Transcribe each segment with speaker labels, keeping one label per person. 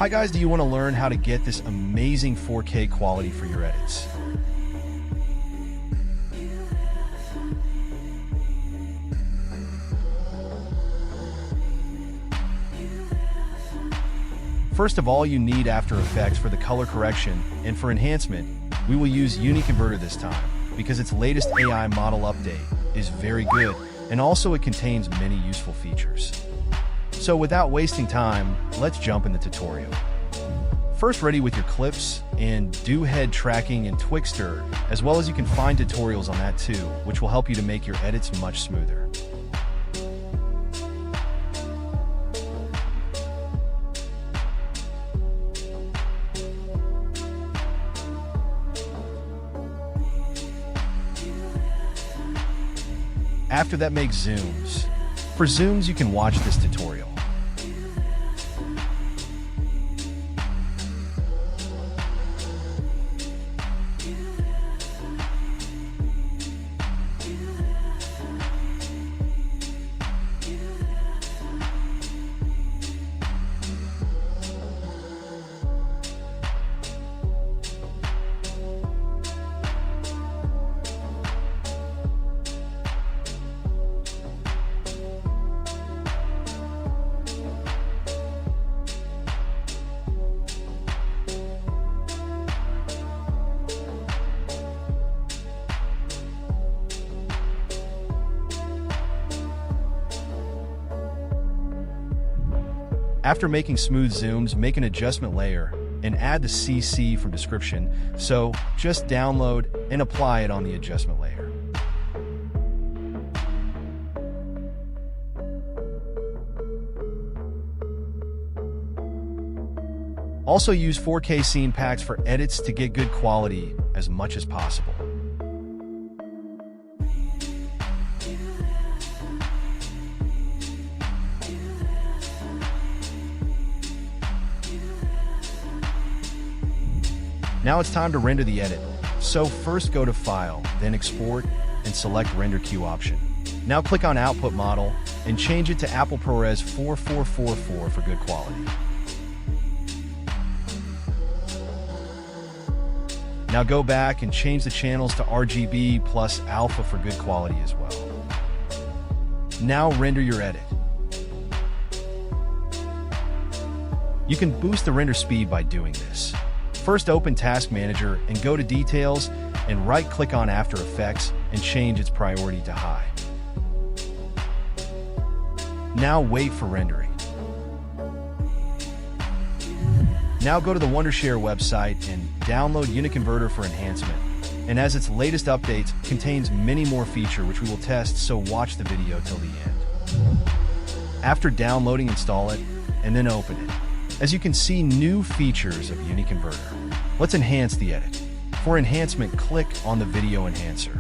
Speaker 1: Hi guys, do you want to learn how to get this amazing 4K quality for your edits? First of all, you need After Effects for the color correction, and for enhancement, we will use UniConverter this time, because its latest AI model update is very good, and also it contains many useful features. So without wasting time, let's jump in the tutorial. First, ready with your clips, and do head tracking in Twixtor, as well as you can find tutorials on that too, which will help you to make your edits much smoother. After that, make zooms. For zooms, you can watch this tutorial. After making smooth zooms, make an adjustment layer and add the CC from description, so just download and apply it on the adjustment layer. Also use 4K scene packs for edits to get good quality as much as possible. Now it's time to render the edit. So first go to File, then Export, and select Render Queue option. Now click on Output Model and change it to Apple ProRes 4444 for good quality. Now go back and change the channels to RGB plus Alpha for good quality as well. Now render your edit. You can boost the render speed by doing this. First, open Task Manager and go to Details and right-click on After Effects and change its priority to High. Now wait for rendering. Now go to the Wondershare website and download UniConverter for enhancement. And as its latest updates, contains many more features which we will test, so watch the video till the end. After downloading, install it, and then open it. As you can see, new features of UniConverter. Let's enhance the edit. For enhancement, click on the Video Enhancer.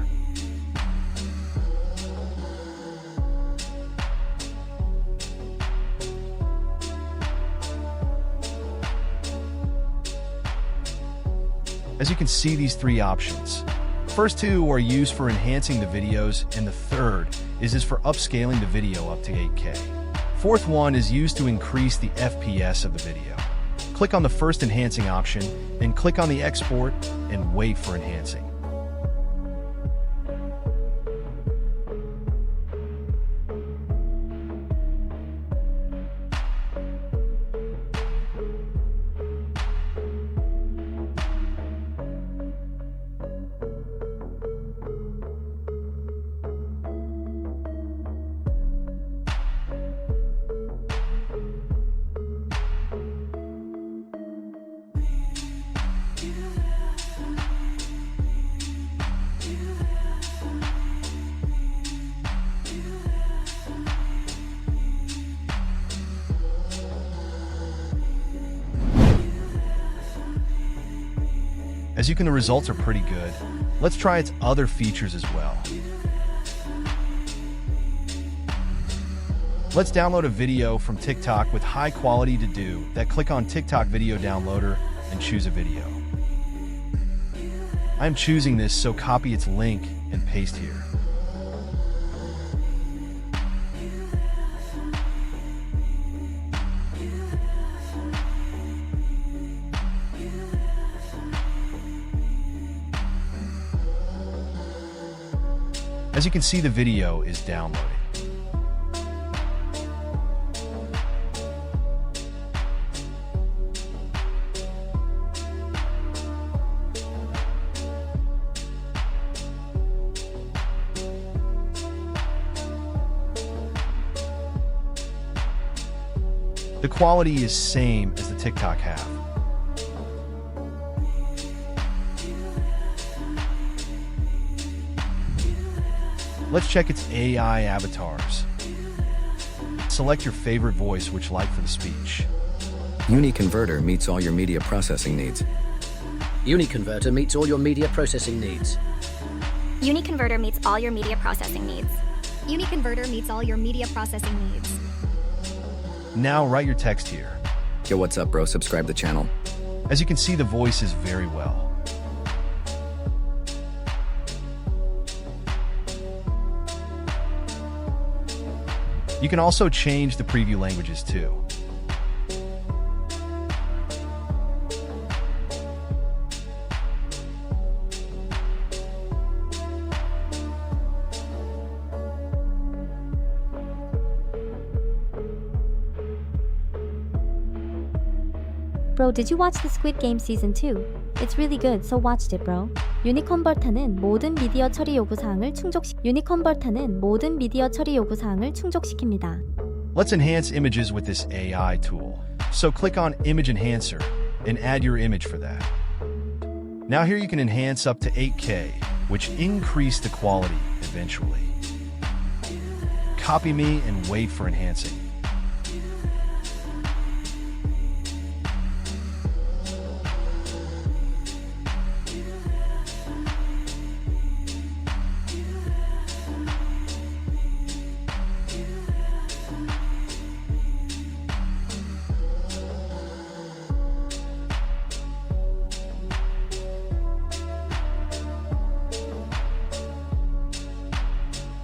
Speaker 1: As you can see, these three options. First two are used for enhancing the videos, and the third is for upscaling the video up to 8K. Fourth one is used to increase the FPS of the video. Click on the first enhancing option, then click on the export and wait for enhancing. As you can, the results are pretty good. Let's try its other features as well. Let's download a video from TikTok with high quality to do that. Click on TikTok Video Downloader and choose a video. I'm choosing this, so copy its link and paste here. As you can see, the video is downloading. The quality is same as the TikTok have. Let's check its AI avatars. Select your favorite voice which like for the speech.
Speaker 2: UniConverter meets all your media processing needs.
Speaker 3: UniConverter meets all your media processing needs.
Speaker 4: UniConverter meets all your media processing needs.
Speaker 5: UniConverter meets all your media processing needs.
Speaker 1: Now write your text here.
Speaker 2: Yo, what's up, bro? Subscribe the channel.
Speaker 1: As you can see, the voice is very well. You can also change the preview languages too.
Speaker 6: Bro, did you watch the Squid Game Season 2? It's really good, so watched it, bro. 유니컨버터는 모든 미디어 처리 요구사항을 충족시킵니다.
Speaker 1: Let's enhance images with this AI tool. So click on Image Enhancer and add your image for that. Now here you can enhance up to 8K, which increase the quality eventually. Copy me and wait for enhancing.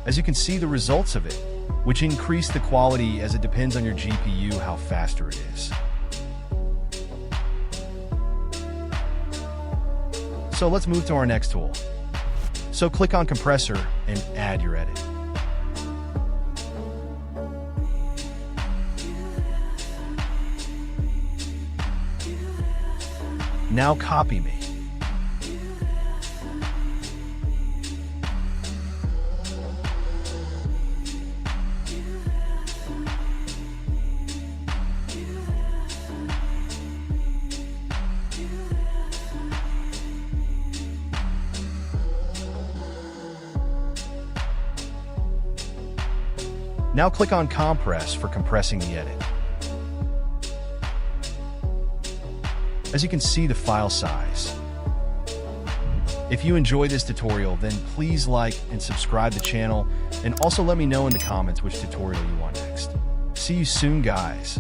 Speaker 1: As you can see the results of it, which increase the quality as it depends on your GPU how faster it is. So let's move to our next tool. So click on Compressor and add your edit. Now copy me. Now click on Compress for compressing the edit. As you can see the file size. If you enjoy this tutorial, then please like and subscribe the channel, and also let me know in the comments which tutorial you want next. See you soon, guys.